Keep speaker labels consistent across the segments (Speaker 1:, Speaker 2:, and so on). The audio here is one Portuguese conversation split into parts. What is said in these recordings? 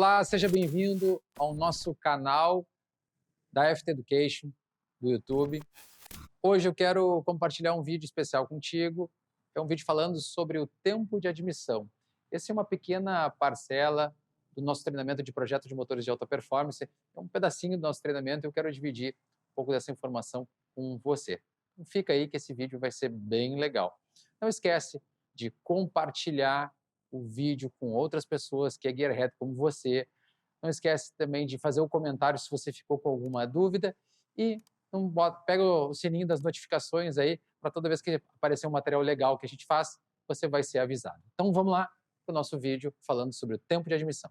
Speaker 1: Olá, seja bem-vindo ao nosso canal da FT Education do YouTube. Hoje eu quero compartilhar um vídeo especial contigo. É um vídeo falando sobre o tempo de admissão. Essa é uma pequena parcela do nosso treinamento de projeto de motores de alta performance. É um pedacinho do nosso treinamento e eu quero dividir um pouco dessa informação com você. Então fica aí que esse vídeo vai ser bem legal. Não esquece de compartilhar o vídeo com outras pessoas que é gearhead como você. Não esquece também de fazer o comentário se você ficou com alguma dúvida e pega o sininho das notificações aí para toda vez que aparecer um material legal que a gente faz, você vai ser avisado. Então vamos lá para o nosso vídeo falando sobre o tempo de admissão.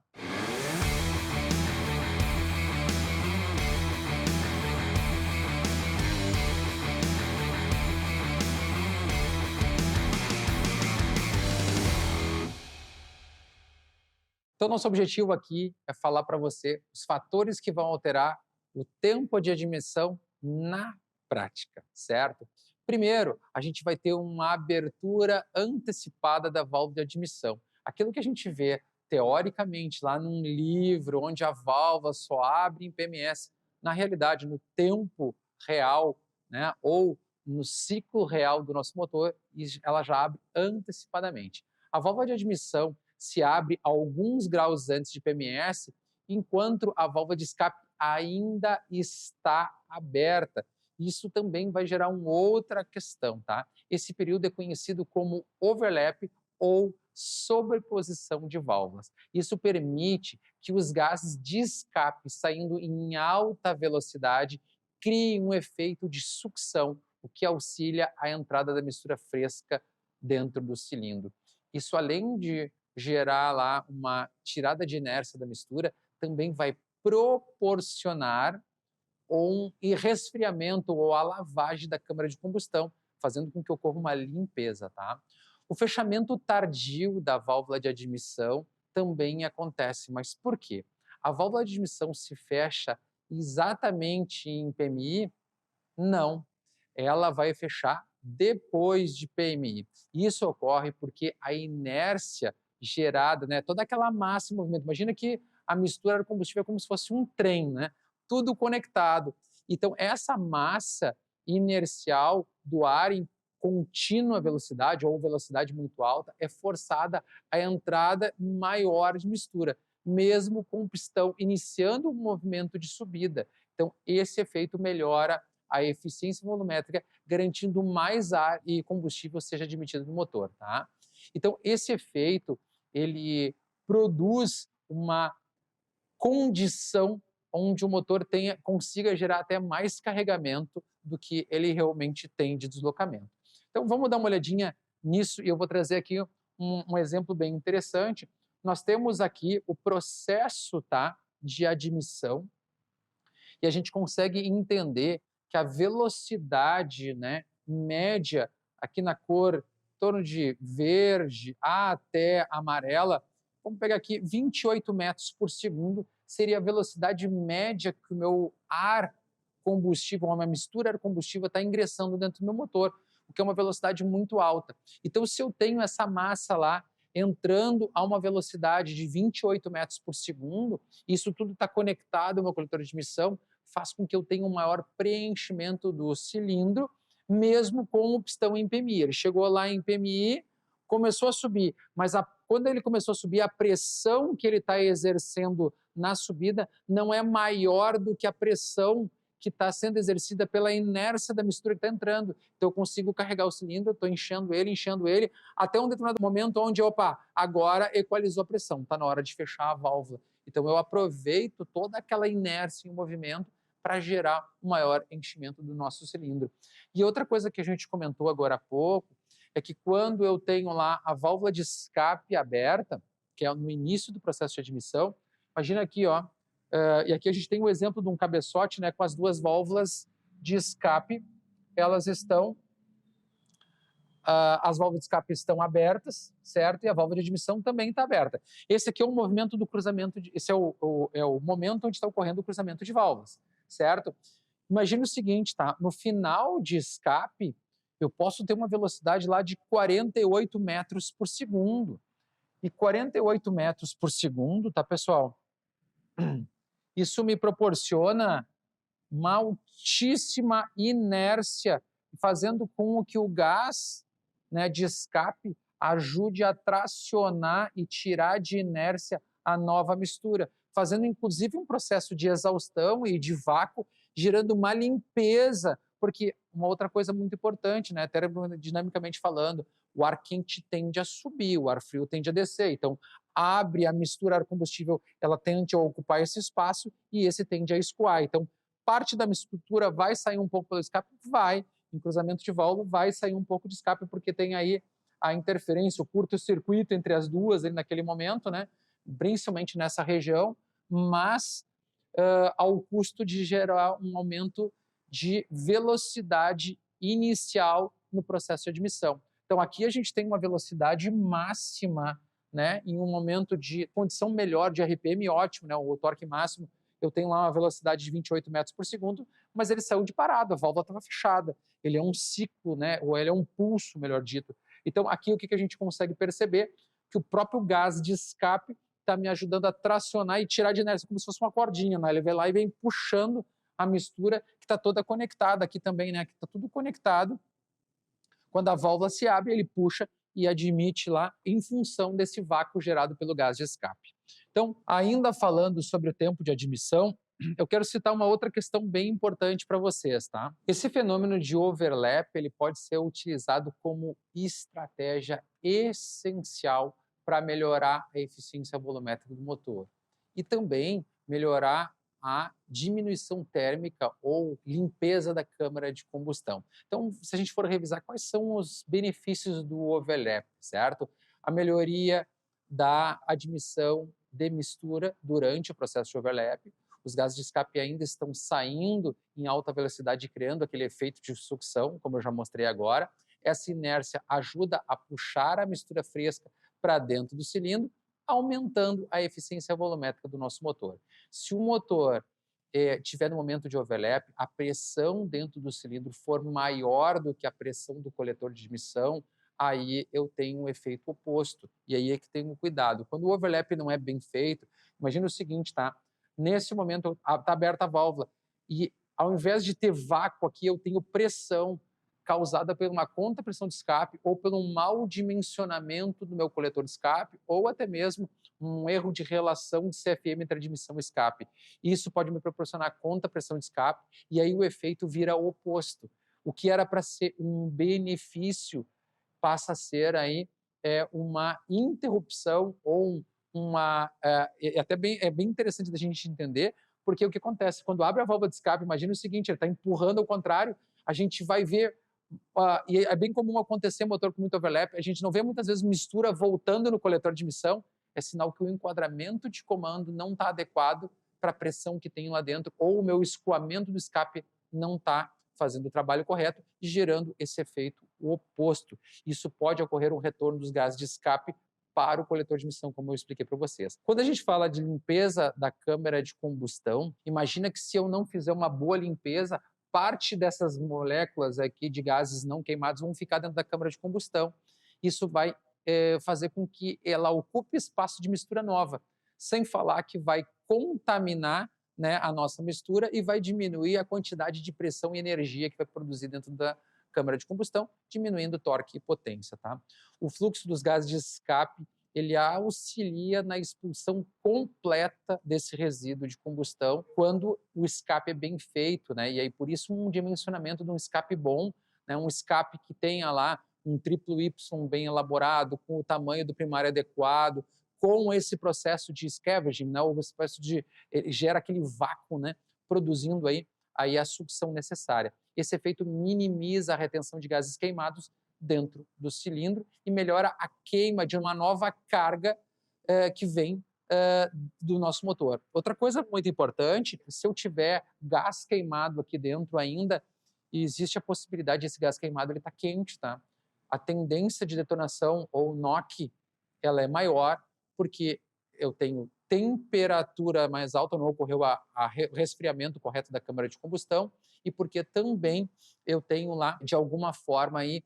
Speaker 1: Então, nosso objetivo aqui é falar para você os fatores que vão alterar o tempo de admissão na prática, certo? Primeiro, a gente vai ter uma abertura antecipada da válvula de admissão. Aquilo que a gente vê teoricamente lá num livro, onde a válvula só abre em PMS, na realidade, no tempo real, né, ou no ciclo real do nosso motor, ela já abre antecipadamente. A válvula de admissão se abre alguns graus antes de PMS, enquanto a válvula de escape ainda está aberta. Isso também vai gerar uma outra questão, tá? Esse período é conhecido como overlap ou sobreposição de válvulas. Isso permite que os gases de escape saindo em alta velocidade criem um efeito de sucção, o que auxilia a entrada da mistura fresca dentro do cilindro. Isso, além de gerar lá uma tirada de inércia da mistura, também vai proporcionar um resfriamento ou a lavagem da câmara de combustão, fazendo com que ocorra uma limpeza, tá? O fechamento tardio da válvula de admissão também acontece, mas por quê? A válvula de admissão se fecha exatamente em PMI? Não, ela vai fechar depois de PMI. Isso ocorre porque a inércia gerada, né, toda aquela massa em movimento, imagina que a mistura de combustível é como se fosse um trem, né, tudo conectado. Então, essa massa inercial do ar em contínua velocidade ou velocidade muito alta é forçada à entrada maior de mistura, mesmo com o pistão iniciando um movimento de subida. Então, esse efeito melhora a eficiência volumétrica, garantindo mais ar e combustível seja admitido no motor, tá? Então, esse efeito, ele produz uma condição onde o motor consiga gerar até mais carregamento do que ele realmente tem de deslocamento. Então, vamos dar uma olhadinha nisso e eu vou trazer aqui um exemplo bem interessante. Nós temos aqui o processo, tá, de admissão e a gente consegue entender que a velocidade, né, média, aqui na cor em torno de verde até amarela, vamos pegar aqui 28 metros por segundo, seria a velocidade média que o meu ar combustível, uma mistura ar combustível está ingressando dentro do meu motor, o que é uma velocidade muito alta. Então, se eu tenho essa massa lá entrando a uma velocidade de 28 metros por segundo, isso tudo está conectado ao meu coletor de admissão, faz com que eu tenha um maior preenchimento do cilindro, mesmo com o pistão em PMI. Ele chegou lá em PMI, começou a subir, mas quando ele começou a subir, a pressão que ele está exercendo na subida não é maior do que a pressão que está sendo exercida pela inércia da mistura que está entrando. Então eu consigo carregar o cilindro, estou enchendo ele, até um determinado momento onde, opa, agora equalizou a pressão, está na hora de fechar a válvula. Então eu aproveito toda aquela inércia em movimento para gerar um maior enchimento do nosso cilindro. E outra coisa que a gente comentou agora há pouco é que quando eu tenho lá a válvula de escape aberta, que é no início do processo de admissão, imagina aqui, ó, e aqui a gente tem o exemplo de um cabeçote, né, com as duas válvulas de escape, elas estão, as válvulas de escape estão abertas, certo? E a válvula de admissão também está aberta. Esse aqui é o movimento do cruzamento, esse é o momento onde está ocorrendo o cruzamento de válvulas, certo? Imagina o seguinte, tá? No final de escape, eu posso ter uma velocidade lá de 48 metros por segundo. E 48 metros por segundo, tá, pessoal? Isso me proporciona uma altíssima inércia, fazendo com que o gás, né, de escape ajude a tracionar e tirar de inércia a nova mistura, fazendo inclusive um processo de exaustão e de vácuo, gerando uma limpeza, porque uma outra coisa muito importante, né, termodinamicamente falando, o ar quente tende a subir, o ar frio tende a descer, então abre a mistura ar-combustível, ela tende a ocupar esse espaço e esse tende a escoar. Então, parte da mistura vai sair um pouco pelo escape? Vai. Em cruzamento de válvula vai sair um pouco de escape, porque tem aí a interferência, o curto-circuito entre as duas ali naquele momento, né? Principalmente nessa região, mas ao custo de gerar um aumento de velocidade inicial no processo de admissão. Então, aqui a gente tem uma velocidade máxima, né, em um momento de condição melhor de RPM, ótimo, né, o torque máximo, eu tenho lá uma velocidade de 28 metros por segundo, mas ele saiu de parada, a válvula estava fechada. Ele é um ciclo, né, ou ele é um pulso, melhor dito. Então, aqui o que a gente consegue perceber? Que o próprio gás de escape está me ajudando a tracionar e tirar de inércia, como se fosse uma cordinha, né? Ele vai lá e vem puxando a mistura que está toda conectada aqui também, né? Que está tudo conectado. Quando a válvula se abre, ele puxa e admite lá em função desse vácuo gerado pelo gás de escape. Então, ainda falando sobre o tempo de admissão, eu quero citar uma outra questão bem importante para vocês, tá? Esse fenômeno de overlap, ele pode ser utilizado como estratégia essencial para melhorar a eficiência volumétrica do motor e também melhorar a diminuição térmica ou limpeza da câmara de combustão. Então, se a gente for revisar quais são os benefícios do overlap, certo? A melhoria da admissão de mistura durante o processo de overlap. Os gases de escape ainda estão saindo em alta velocidade, criando aquele efeito de sucção, como eu já mostrei agora. Essa inércia ajuda a puxar a mistura fresca para dentro do cilindro, aumentando a eficiência volumétrica do nosso motor. Se o motor tiver no momento de overlap, a pressão dentro do cilindro for maior do que a pressão do coletor de admissão, aí eu tenho um efeito oposto. E aí é que tem um cuidado. Quando o overlap não é bem feito, imagina o seguinte, tá? Nesse momento está aberta a válvula e ao invés de ter vácuo aqui, eu tenho pressão causada por uma contrapressão de escape ou pelo um mau dimensionamento do meu coletor de escape ou até mesmo um erro de relação de CFM entre admissão e escape. Isso pode me proporcionar contrapressão de escape e aí o efeito vira oposto. O que era para ser um benefício passa a ser aí uma interrupção ou é bem interessante da gente entender, porque o que acontece quando abre a válvula de escape, imagina o seguinte, ele está empurrando ao contrário, a gente vai ver e é bem comum acontecer motor com muito overlap, a gente não vê muitas vezes mistura voltando no coletor de emissão, é sinal que o enquadramento de comando não está adequado para a pressão que tem lá dentro, ou o meu escoamento do escape não está fazendo o trabalho correto, gerando esse efeito oposto. Isso pode ocorrer um retorno dos gases de escape para o coletor de emissão, como eu expliquei para vocês. Quando a gente fala de limpeza da câmara de combustão, imagina que se eu não fizer uma boa limpeza, parte dessas moléculas aqui de gases não queimados vão ficar dentro da câmara de combustão. Isso vai fazer com que ela ocupe espaço de mistura nova, sem falar que vai contaminar, né, a nossa mistura e vai diminuir a quantidade de pressão e energia que vai produzir dentro da câmara de combustão, diminuindo torque e potência. Tá? O fluxo dos gases de escape ele auxilia na expulsão completa desse resíduo de combustão quando o escape é bem feito, né? E aí por isso um dimensionamento de um escape bom, né? Um escape que tenha lá um triplo Y bem elaborado, com o tamanho do primário adequado, com esse processo de scavenging, né? O processo de ele gera aquele vácuo, né? Produzindo aí a sucção necessária. Esse efeito minimiza a retenção de gases queimados dentro do cilindro e melhora a queima de uma nova carga que vem do nosso motor. Outra coisa muito importante, se eu tiver gás queimado aqui dentro ainda, existe a possibilidade desse gás queimado ele estar quente, tá? A tendência de detonação ou NOC ela é maior porque eu tenho temperatura mais alta, não ocorreu o resfriamento correto da câmara de combustão e porque também eu tenho lá, de alguma forma, aí,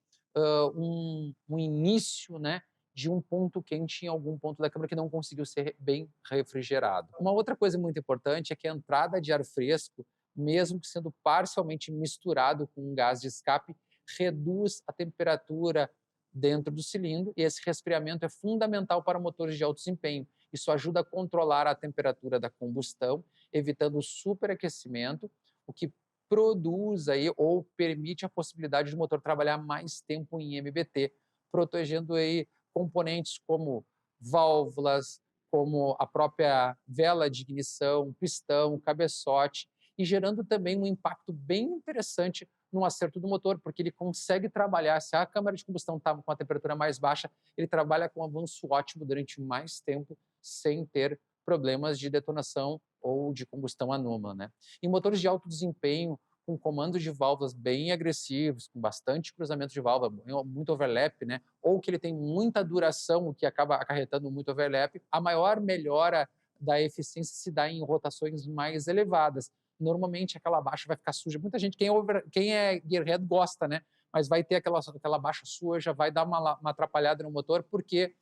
Speaker 1: um início, né, de um ponto quente em algum ponto da câmara que não conseguiu ser bem refrigerado. Uma outra coisa muito importante é que a entrada de ar fresco, mesmo que sendo parcialmente misturado com um gás de escape, reduz a temperatura dentro do cilindro, e esse resfriamento é fundamental para motores de alto desempenho. Isso ajuda a controlar a temperatura da combustão, evitando o superaquecimento, o que produz aí ou permite a possibilidade do motor trabalhar mais tempo em MBT, protegendo aí componentes como válvulas, como a própria vela de ignição, pistão, cabeçote, e gerando também um impacto bem interessante no acerto do motor, porque ele consegue trabalhar, se a câmara de combustão está com a temperatura mais baixa, ele trabalha com um avanço ótimo durante mais tempo, sem ter problemas de detonação ou de combustão anômala, né? Em motores de alto desempenho, com comandos de válvulas bem agressivos, com bastante cruzamento de válvula, muito overlap, né? Ou que ele tem muita duração, o que acaba acarretando muito overlap, a maior melhora da eficiência se dá em rotações mais elevadas. Normalmente aquela baixa vai ficar suja. Muita gente, quem é gearhead gosta, né? Mas vai ter aquela baixa suja, vai dar uma atrapalhada no motor, porque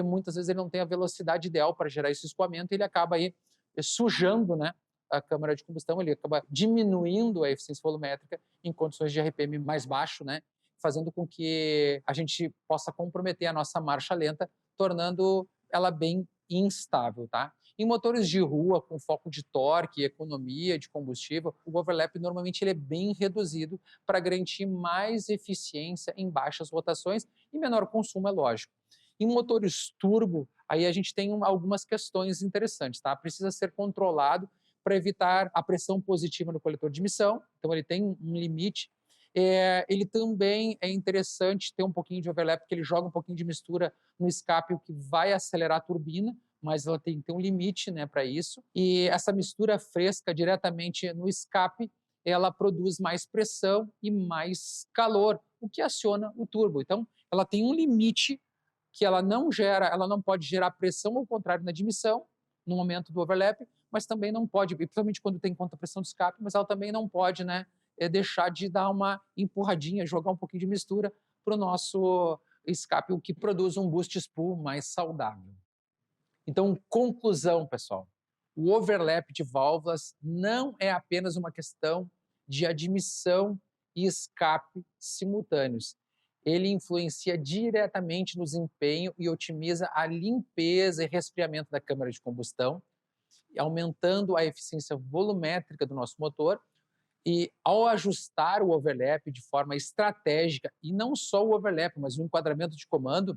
Speaker 1: muitas vezes ele não tem a velocidade ideal para gerar esse escoamento e ele acaba aí sujando, né, a câmara de combustão, ele acaba diminuindo a eficiência volumétrica em condições de RPM mais baixo, né, fazendo com que a gente possa comprometer a nossa marcha lenta, tornando ela bem instável, tá? Em motores de rua, com foco de torque e economia de combustível, o overlap normalmente ele é bem reduzido para garantir mais eficiência em baixas rotações e menor consumo, é lógico. Em motores turbo, aí a gente tem algumas questões interessantes, tá? Precisa ser controlado para evitar a pressão positiva no coletor de emissão, então ele tem um limite. Ele também é interessante ter um pouquinho de overlap, porque ele joga um pouquinho de mistura no escape, o que vai acelerar a turbina, mas ela tem que ter um limite, né, para isso. E essa mistura fresca diretamente no escape, ela produz mais pressão e mais calor, o que aciona o turbo. Então, ela tem um limite que ela não pode gerar pressão ao contrário na admissão, no momento do overlap, mas também não pode, principalmente quando tem contrapressão de escape, mas ela também não pode, né, deixar de dar uma empurradinha, jogar um pouquinho de mistura para o nosso escape, o que produz um boost spool mais saudável. Então, conclusão, pessoal, o overlap de válvulas não é apenas uma questão de admissão e escape simultâneos. Ele influencia diretamente no desempenho e otimiza a limpeza e resfriamento da câmara de combustão, aumentando a eficiência volumétrica do nosso motor. E ao ajustar o overlap de forma estratégica, e não só o overlap, mas o enquadramento de comando,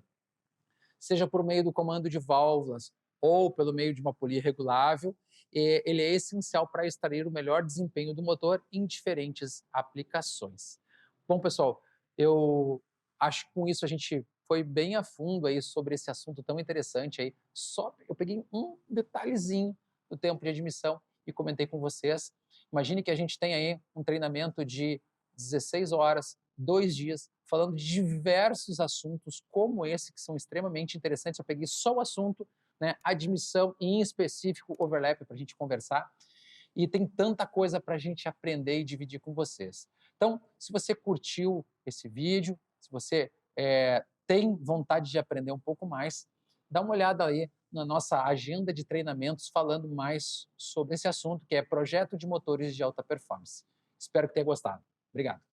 Speaker 1: seja por meio do comando de válvulas ou pelo meio de uma polia regulável, ele é essencial para extrair o melhor desempenho do motor em diferentes aplicações. Bom, pessoal, eu acho que com isso a gente foi bem a fundo aí sobre esse assunto tão interessante aí. Só eu peguei um detalhezinho do tempo de admissão e comentei com vocês. Imagine que a gente tem aí um treinamento de 16 horas, 2 dias, falando de diversos assuntos como esse, que são extremamente interessantes. Eu peguei só o assunto, né, admissão e, em específico, overlap, para a gente conversar. E tem tanta coisa para a gente aprender e dividir com vocês. Então, se você curtiu esse vídeo, se você tem vontade de aprender um pouco mais, dá uma olhada aí na nossa agenda de treinamentos falando mais sobre esse assunto, que é projeto de motores de alta performance. Espero que tenha gostado. Obrigado.